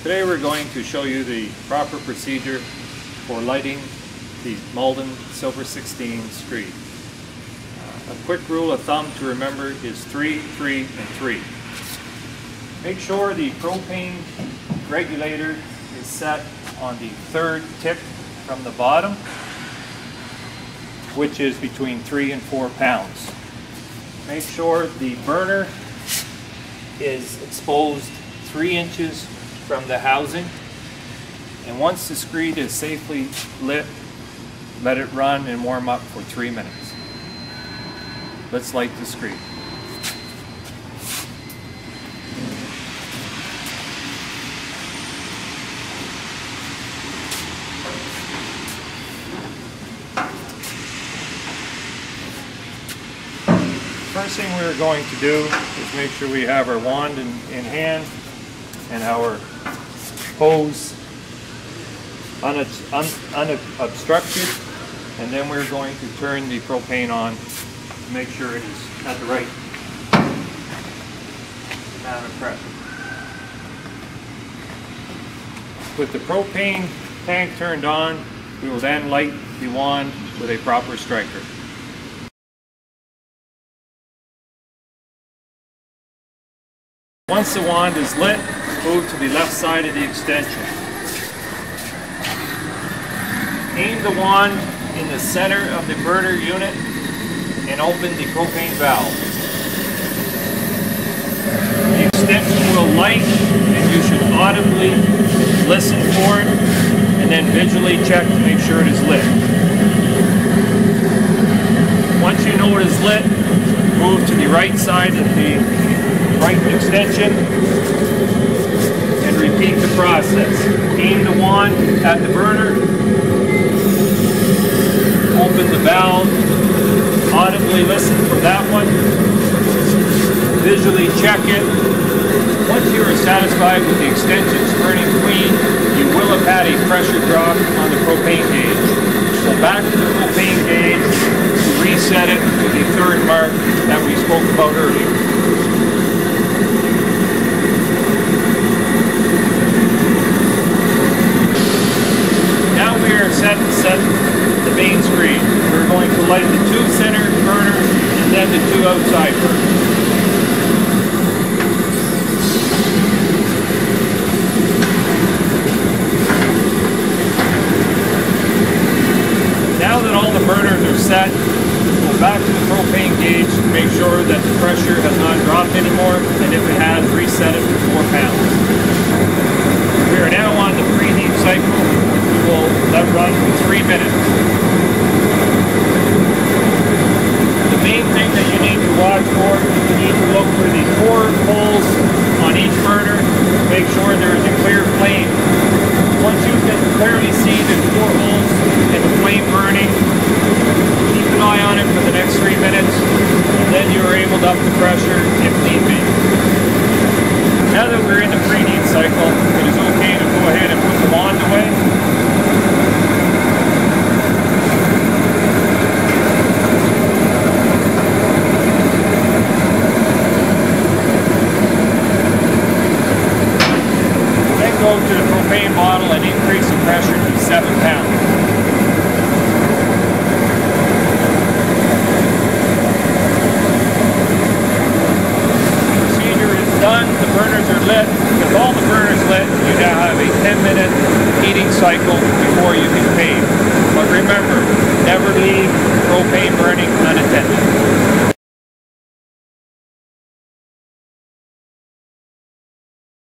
Today we're going to show you the proper procedure for lighting the Mauldin Silver 16 Screed. A quick rule of thumb to remember is 3, 3, and 3. Make sure the propane regulator is set on the third tip from the bottom, which is between 3 and 4 pounds. Make sure the burner is exposed 3 inches from the housing, and once the screed is safely lit, let it run and warm up for 3 minutes. Let's light the screed. First thing we're going to do is make sure we have our wand in hand and our hose unobstructed, and then we're going to turn the propane on to make sure it is at the right amount of pressure. With the propane tank turned on, we will then light the wand with a proper striker. Once the wand is lit, move to the left side of the extension. Aim the wand in the center of the burner unit and open the propane valve. The extension will light, and you should audibly listen for it and then visually check to make sure it is lit. Once you know it is lit, move to the right side of the right extension and repeat the process. Aim the wand at the burner, open the valve, audibly listen for that one, visually check it. Once you are satisfied with the extensions burning clean, you will have had a pressure drop on the propane gauge. Go back to the propane gauge to reset it to the third mark that we spoke about earlier. Set the main screed. We're going to light the 2 center burners and then the 2 outside burners. Now that all the burners are set, go back to the propane gauge to make sure that the pressure has not dropped anymore, and if it has, reset it to 4 pounds. We are now on the preheat cycle. Will let run for 3 minutes. The main thing that you need to watch for, you need to look for the 4 holes on each burner. Make sure there is a clear flame. Once you can clearly see the 4 holes and the flame burning, keep an eye on it for the next 3 minutes, and then you are able to up the pressure if need be. Now that we're in the preheat cycle, it is okay to go ahead and put the wand away. Go to the propane bottle and increase the pressure to 7 pounds. The procedure is done, the burners are lit. With all the burners lit, you now have a 10-minute heating cycle before you can pave. But remember, never leave the